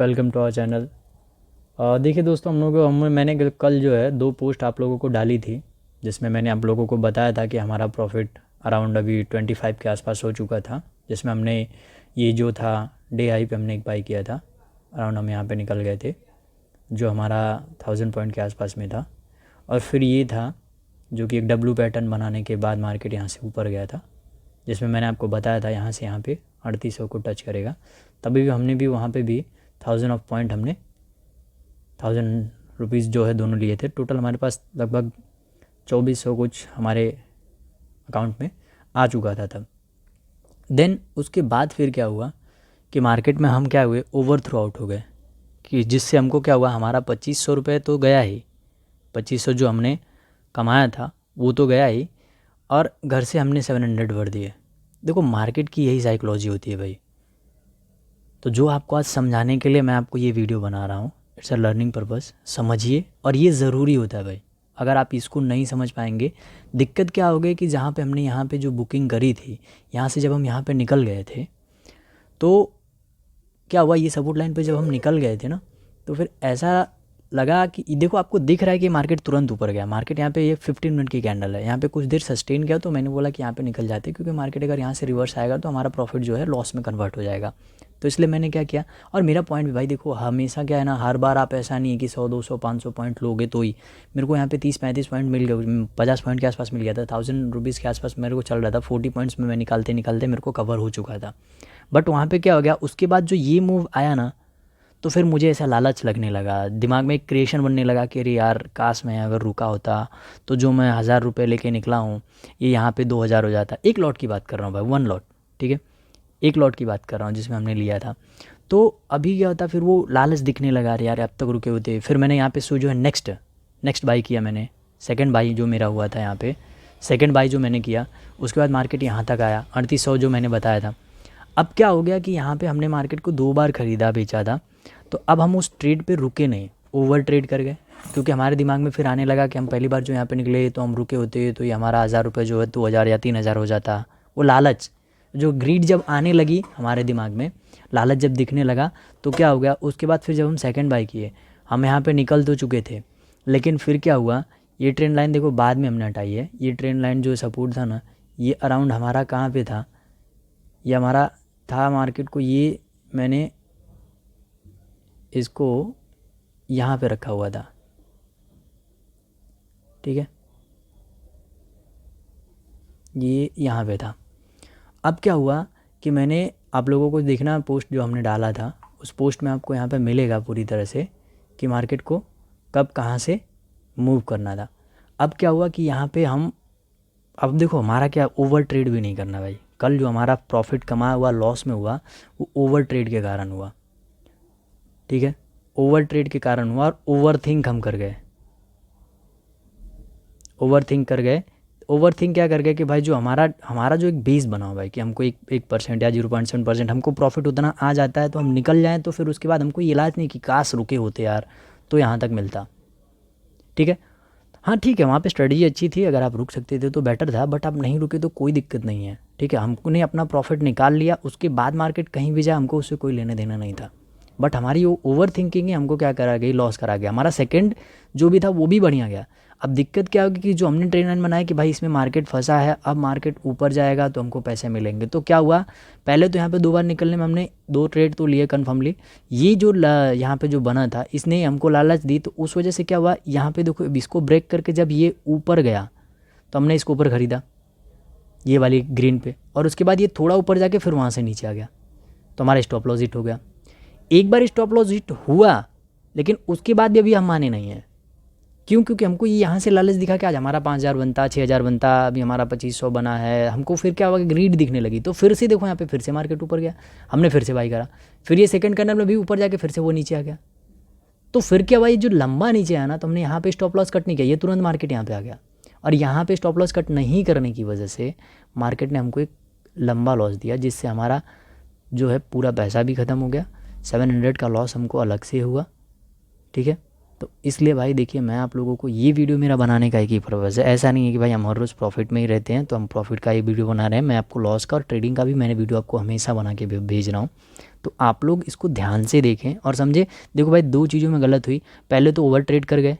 Welcome to our channel. देखिए दोस्तों, मैंने कल जो है 2 पोस्ट आप लोगों को डाली थी, जिसमें मैंने आप लोगों को बताया था कि हमारा प्रॉफिट अराउंड अभी 25 के आसपास हो चुका था, जिसमें हमने ये जो था डे हाई पे हमने एक बाई किया था। अराउंड हम यहाँ पे निकल गए थे, जो हमारा 1000 पॉइंट के आसपास में था। और फिर ये था जो कि एक डब्लू पैटर्न बनाने के बाद मार्केट यहाँ से ऊपर गया था, जिसमें मैंने आपको बताया था यहाँ से यहाँ पे 3800 को टच करेगा। तभी भी हमने भी वहाँ पे भी 1000 ऑफ पॉइंट हमने 1000 रुपीज़ जो है दोनों लिए थे। टोटल हमारे पास लगभग 2400 कुछ हमारे अकाउंट में आ चुका था तब। देन उसके बाद फिर क्या हुआ कि मार्केट में हम क्या हुए, ओवर थ्रो आउट हो गए, कि जिससे हमको क्या हुआ, हमारा 2500 रुपये तो गया ही, 2500 जो हमने कमाया था वो तो गया ही, और घर से हमने 700 भर दिए। देखो मार्केट की यही साइकोलॉजी होती है भाई। तो जो आपको आज समझाने के लिए मैं आपको ये वीडियो बना रहा हूँ, इट्स अ लर्निंग पर्पस, समझिए। और ये ज़रूरी होता है भाई। अगर आप इसको नहीं समझ पाएंगे, दिक्कत क्या हो गई कि जहाँ पे हमने यहाँ पे जो बुकिंग करी थी, यहाँ से जब हम यहाँ पे निकल गए थे तो क्या हुआ, ये सपोर्ट लाइन पे जब हम निकल गए थे ना, तो फिर ऐसा लगा कि देखो आपको दिख रहा है कि मार्केट तुरंत ऊपर गया। मार्केट यहाँ पे ये 15 मिनट की कैंडल है, यहाँ पे कुछ देर सस्टेन किया, तो मैंने बोला कि यहाँ पे निकल जाते, क्योंकि मार्केट अगर यहाँ से रिवर्स आएगा तो हमारा प्रॉफिट जो है लॉस में कन्वर्ट हो जाएगा। तो इसलिए मैंने क्या किया, और मेरा पॉइंट भी भाई देखो, हमेशा क्या है ना, हर बार आप ऐसा नहीं है कि 100 200 500 पॉइंट लोगे तो ही। मेरे को यहाँ पे 30-35 पॉइंट मिल गए, 50 पॉइंट के आसपास मिल गया था, 1000 रुपीज़ के आसपास मेरे को चल रहा था। 40 पॉइंट्स में मैं निकालते निकालते मेरे को कवर हो चुका था। बट वहाँ पे क्या हो गया, उसके बाद जो ये मूव आया ना, तो फिर मुझे ऐसा लालच लगने लगा, दिमाग में एक क्रिएशन बनने लगा कि अरे यार, काश मैं अगर रुका होता तो जो मैं 1000 रुपये लेके निकला हूँ ये यहाँ पे 2000 हो जाता। एक लॉट की बात कर रहा हूँ भाई, 1 लॉट, ठीक है, एक लॉट की बात कर रहा हूँ जिसमें हमने लिया था। तो अभी क्या होता, फिर वो लालच दिखने लगा, अरे यार अब तक रुके होते। फिर मैंने यहाँ पे जो है नेक्स्ट बाई किया मैंने, सेकंड बाई जो मेरा हुआ था यहाँ पे, सेकंड बाई जो मैंने किया, उसके बाद मार्केट यहाँ तक आया 3800 जो मैंने बताया था। अब क्या हो गया कि यहाँ पे हमने मार्केट को 2 बार ख़रीदा बेचा था, तो अब हम उस ट्रेड पे रुके नहीं, ओवर ट्रेड कर गए। क्योंकि हमारे दिमाग में फिर आने लगा कि हम पहली बार जो यहाँ पे निकले तो हम रुके होते तो ये हमारा 1000 रुपये जो है 2000 या 3000 हो जाता। वो लालच, जो ग्रीड जब आने लगी हमारे दिमाग में, लालच जब दिखने लगा, तो क्या हो गया, उसके बाद फिर जब हम सेकंड बाई किए, हम यहाँ पे निकल तो चुके थे, लेकिन फिर क्या हुआ, ये ट्रेंड लाइन देखो बाद में हमने हटाई है। ये ट्रेंड लाइन जो सपोर्ट था ना, ये अराउंड हमारा कहाँ पे था, ये हमारा था मार्केट को, ये मैंने इसको यहाँ पे रखा हुआ था, ठीक है, ये यहाँ पे था। अब क्या हुआ कि मैंने आप लोगों को देखना, पोस्ट जो हमने डाला था उस पोस्ट में आपको यहाँ पे मिलेगा पूरी तरह से कि मार्केट को कब कहाँ से मूव करना था। अब क्या हुआ कि यहाँ पे हम, अब देखो हमारा क्या, ओवर ट्रेड भी नहीं करना भाई। कल जो हमारा प्रॉफिट कमाया हुआ लॉस में हुआ, वो ओवर ट्रेड के कारण हुआ, ठीक है, ओवर ट्रेड के कारण हुआ। और ओवर थिंक हम कर गए, ओवर थिंक कर गए। ओवर थिंक क्या कर गए कि भाई जो हमारा जो एक बेस बना हुआ भाई, कि हमको 1% या 0.7% हमको प्रॉफिट उतना आ जाता है तो हम निकल जाएं, तो फिर उसके बाद हमको ये इलाज नहीं कि काश रुके होते यार तो यहाँ तक मिलता, ठीक है। हाँ ठीक है, वहाँ पे स्ट्रेटजी अच्छी थी, अगर आप रुक सकते थे तो बेटर था, बट आप नहीं रुके तो कोई दिक्कत नहीं है, ठीक है। हमने अपना प्रॉफिट निकाल लिया, उसके बाद मार्केट कहीं भी जाए हमको उससे कोई लेना देना नहीं था। बट हमारी वो ओवर थिंकिंग ही हमको क्या करा गई, लॉस करा गया। हमारा सेकंड जो भी था वो भी बढ़िया गया। अब दिक्कत क्या होगी कि जो हमने ट्रेंड लाइन बनाया कि भाई इसमें मार्केट फंसा है, अब मार्केट ऊपर जाएगा तो हमको पैसे मिलेंगे, तो क्या हुआ, पहले तो यहाँ पे 2 बार निकलने में हमने 2 ट्रेड तो लिए कन्फर्मली। ये जो यहाँ पे जो बना था इसने हमको लालच दी, तो उस वजह से क्या हुआ, यहाँ पे देखो इसको ब्रेक करके जब ये ऊपर गया तो हमने इसको ऊपर ख़रीदा, ये वाली ग्रीन पे, और उसके बाद ये थोड़ा ऊपर जाके फिर वहाँ से नीचे आ गया, तो हमारा स्टॉप लॉस हिट हो गया। एक बार स्टॉप लॉस हिट हुआ, लेकिन उसके बाद भी अभी हम माने नहीं हैं। क्यों? क्योंकि हमको ये यहाँ से लालच दिखा कि आज हमारा 5000 बनता, 6000 बनता, अभी हमारा 2500 बना है। हमको फिर क्या हुआ कि ग्रीड दिखने लगी, तो फिर से देखो यहाँ पे फिर से मार्केट ऊपर गया, हमने फिर से बाई करा, फिर ये सेकंड कैंडल में भी ऊपर जाके फिर से वो नीचे आ गया। तो फिर क्या हुआ, ये जो लंबा नीचे आया ना, तो हमने यहाँ पे स्टॉप लॉस कट नहीं किया, ये तुरंत मार्केट यहाँ पे आ गया। और यहाँ पे स्टॉप लॉस कट नहीं करने की वजह से मार्केट ने हमको एक लंबा लॉस दिया, जिससे हमारा जो है पूरा पैसा भी ख़त्म हो गया। 700 का लॉस हमको अलग से हुआ, ठीक है। तो इसलिए भाई देखिए, मैं आप लोगों को ये वीडियो मेरा बनाने का एक ही पर्पज़ है। ऐसा नहीं है कि भाई हम हर रोज़ प्रॉफिट में ही रहते हैं तो हम प्रॉफिट का ही वीडियो बना रहे हैं। मैं आपको लॉस का और ट्रेडिंग का भी मैंने वीडियो आपको हमेशा बना के भेज रहा हूँ। तो आप लोग इसको ध्यान से देखें और समझे। देखो भाई, 2 चीज़ों में गलत हुई। पहले तो ओवर ट्रेड कर गए।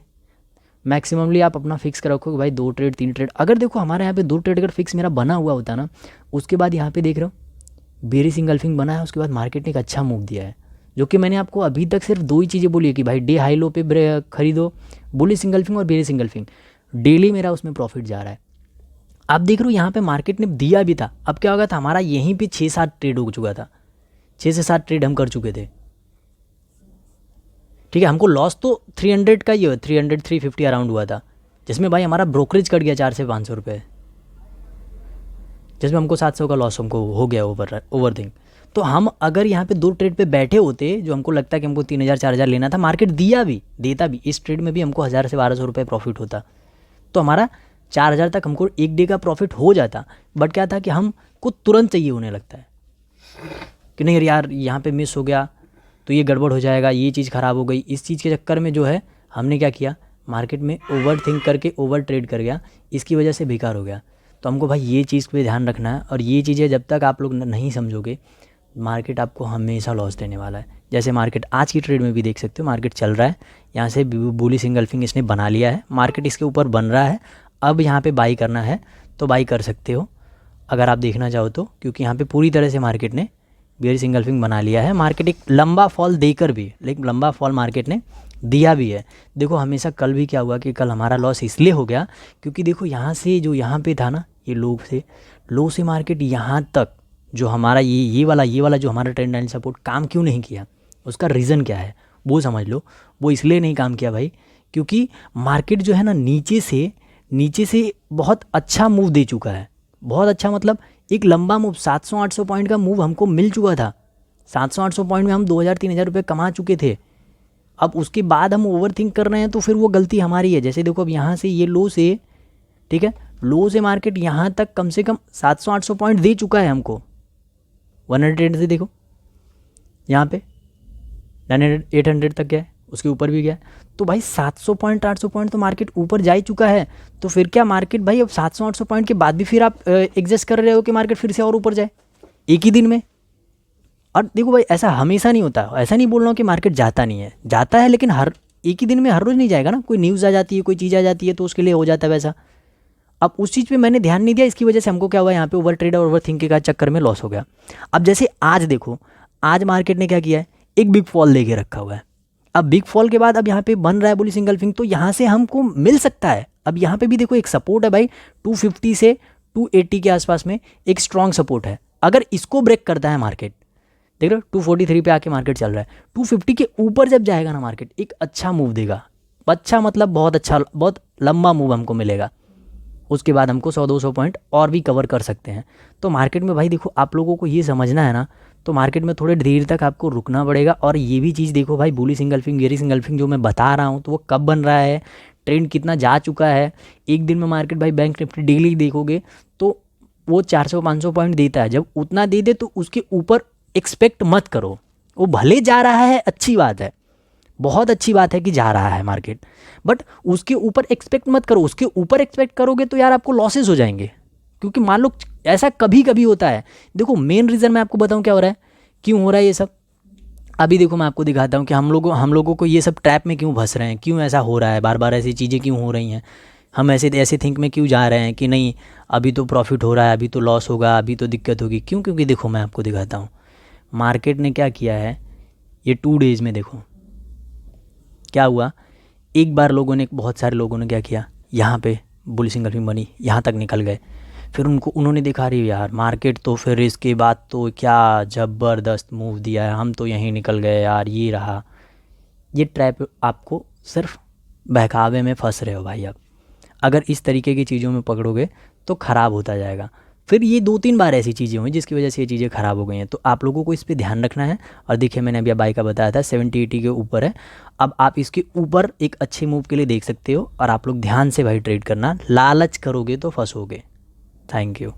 मैक्सिममली आप अपना फिक्स कर रखो कि भाई 2 ट्रेड 3 ट्रेड। अगर देखो हमारे यहाँ पे 2 ट्रेड अगर फिक्स मेरा बना हुआ होता ना, उसके बाद यहाँ पे देख रहे हो बेरिश इंगल्फिंग बना है, उसके बाद मार्केट ने एक अच्छा मूव दिया है, जो कि मैंने आपको अभी तक सिर्फ 2 ही चीज़ें बोली है कि भाई डे हाई लो पे खरीदो, बुलिश इंगल्फिंग और बेरिश इंगल्फिंग। डेली मेरा उसमें प्रॉफिट जा रहा है। आप देख रहे हो यहाँ पे मार्केट ने दिया भी था। अब क्या होगा था, हमारा यहीं पे 6-7 ट्रेड हो चुका था, 6 से 7 ट्रेड हम कर चुके थे। ठीक है, हमको लॉस तो 300 का ही हुआ, 300 350 अराउंड हुआ था, जिसमें भाई हमारा ब्रोकरेज कट गया 400 से 500 रुपये, जिसमें हमको 700 का लॉस हमको हो गया ओवर थिंग। तो हम अगर यहाँ पे 2 ट्रेड पे बैठे होते, जो हमको लगता है कि हमको 3000 4000 लेना था, मार्केट दिया भी देता भी, इस ट्रेड में भी हमको 1000 से 1200 रुपये प्रॉफिट होता, तो हमारा 4000 तक हमको एक डे का प्रॉफिट हो जाता। बट क्या था कि हमको तुरंत चाहिए होने लगता है कि नहीं यार यहाँ पे मिस हो गया तो ये गड़बड़ हो जाएगा, ये चीज़ ख़राब हो गई। इस चीज़ के चक्कर में जो है हमने क्या किया, मार्केट में ओवर थिंक करके ओवर ट्रेड कर गया, इसकी वजह से बेकार हो गया। तो हमको भाई ये चीज़ पे ध्यान रखना है, और ये चीज़ें जब तक आप लोग नहीं समझोगे, मार्केट आपको हमेशा लॉस देने वाला है। जैसे मार्केट आज की ट्रेड में भी देख सकते हो, मार्केट चल रहा है, यहाँ से बुलिश इंगल्फिंग इसने बना लिया है, मार्केट इसके ऊपर बन रहा है। अब यहाँ पे बाई करना है तो बाई कर सकते हो अगर आप देखना चाहो तो, क्योंकि यहाँ पे पूरी तरह से मार्केट ने बेरिश इंगल्फिंग बना लिया है। मार्केट एक लंबा फॉल देकर भी, लेकिन लंबा फॉल मार्केट ने दिया भी है। देखो हमेशा कल भी क्या हुआ कि कल हमारा लॉस इसलिए हो गया क्योंकि देखो यहाँ से जो यहाँ पे था ना, ये लो से मार्केट यहाँ तक जो हमारा ये वाला जो हमारा ट्रेंड लाइन सपोर्ट काम क्यों नहीं किया, उसका रीज़न क्या है वो समझ लो। वो इसलिए नहीं काम किया भाई क्योंकि मार्केट जो है ना नीचे से बहुत अच्छा मूव दे चुका है। बहुत अच्छा मतलब एक लंबा मूव, 700-800 पॉइंट का मूव हमको मिल चुका था। 700-800 पॉइंट में हम 2000-3000 रुपये कमा चुके थे। अब उसके बाद हम ओवर थिंक कर रहे हैं तो फिर वो गलती हमारी है। जैसे देखो अब यहाँ से ये लो से, ठीक है, लो से मार्केट यहाँ तक कम से कम 700-800 पॉइंट दे चुका है हमको। 100 से देखो यहाँ पे 900-800 तक गया है, उसके ऊपर भी गया है। तो भाई 700 पॉइंट 800 पॉइंट तो मार्केट ऊपर जा ही चुका है। तो फिर क्या मार्केट भाई अब 700-800 पॉइंट के बाद भी फिर आप एग्जिस्ट कर रहे हो कि मार्केट फिर से और ऊपर जाए एक ही दिन में। और देखो भाई ऐसा हमेशा नहीं होता, ऐसा नहीं बोल रहा हूँ कि मार्केट जाता नहीं है, जाता है, लेकिन हर एक ही दिन में हर रोज़ नहीं जाएगा ना। कोई न्यूज़ आ जाती है, कोई चीज़ आ जाती है तो उसके लिए हो जाता है वैसा। अब उस चीज़ पे मैंने ध्यान नहीं दिया, इसकी वजह से हमको क्या हुआ, यहाँ पे ओवर ट्रेड और ओवर थिंकिंग का चक्कर में लॉस हो गया। अब जैसे आज देखो, आज मार्केट ने क्या किया है, एक बिग फॉल लेके रखा हुआ है। अब बिग फॉल के बाद अब यहाँ पे बन रहा है बुलिश इंगल्फिंग, तो यहाँ से हमको मिल सकता है। अब यहाँ पे भी देखो एक सपोर्ट है भाई, 250 से 280 के आसपास में एक स्ट्रॉन्ग सपोर्ट है। अगर इसको ब्रेक करता है मार्केट, देख रहे हो 243 पे आके मार्केट चल रहा है, 250 के ऊपर जब जाएगा ना मार्केट, एक अच्छा मूव देगा। अच्छा मतलब बहुत अच्छा, बहुत लंबा मूव हमको मिलेगा। उसके बाद हमको 100-200 पॉइंट और भी कवर कर सकते हैं। तो मार्केट में भाई देखो, आप लोगों को ये समझना है ना, तो मार्केट में थोड़े देर तक आपको रुकना पड़ेगा। और ये भी चीज़ देखो भाई, बुलिश इंगल्फिंग बेरिश इंगल्फिंग जो मैं बता रहा हूँ, तो वो कब बन रहा है, ट्रेंड कितना जा चुका है। एक दिन में मार्केट भाई बैंक निफ्टी डेली देखोगे तो वो 400-500 पॉइंट देता है। जब उतना दे दे तो उसके ऊपर एक्सपेक्ट मत करो। वो भले जा रहा है, अच्छी बात है, बहुत अच्छी बात है कि जा रहा है मार्केट, बट उसके ऊपर एक्सपेक्ट मत करो। उसके ऊपर एक्सपेक्ट करोगे तो यार आपको लॉसेस हो जाएंगे। क्योंकि मान लो ऐसा कभी कभी होता है। देखो मेन रीज़न मैं आपको बताऊं क्या हो रहा है, क्यों हो रहा है ये सब। अभी देखो मैं आपको दिखाता हूँ कि हम लोगों को ये सब ट्रैप में क्यों फंस रहे हैं, क्यों ऐसा हो रहा है, बार बार ऐसी चीज़ें क्यों हो रही हैं, हम ऐसे थिंक में क्यों जा रहे हैं कि नहीं अभी तो प्रॉफिट हो रहा है, अभी तो लॉस होगा, अभी तो दिक्कत होगी। क्यों? क्योंकि देखो मैं आपको दिखाता हूँ मार्केट ने क्या किया है। ये 2 डेज़ में देखो क्या हुआ। एक बार बहुत सारे लोगों ने क्या किया, यहाँ पे बुलिश इंगल्फिंग बनी, यहाँ तक निकल गए। फिर उन्होंने देखा रही यार मार्केट तो फिर इसके बाद तो क्या ज़बरदस्त मूव दिया है, हम तो यहीं निकल गए यार, ये रहा। ये ट्रैप आपको सिर्फ बहकावे में फंस रहे हो भाई। अब अगर इस तरीके की चीज़ों में पकड़ोगे तो ख़राब होता जाएगा। फिर ये 2-3 बार ऐसी चीज़ें हुई जिसकी वजह से ये चीज़ें ख़राब हो गई हैं। तो आप लोगों को इस पे ध्यान रखना है। और देखिए मैंने अभी बाई का बताया था 70-80 के ऊपर है। अब आप इसके ऊपर एक अच्छे मूव के लिए देख सकते हो। और आप लोग ध्यान से भाई ट्रेड करना, लालच करोगे तो फंसोगे। Thank you.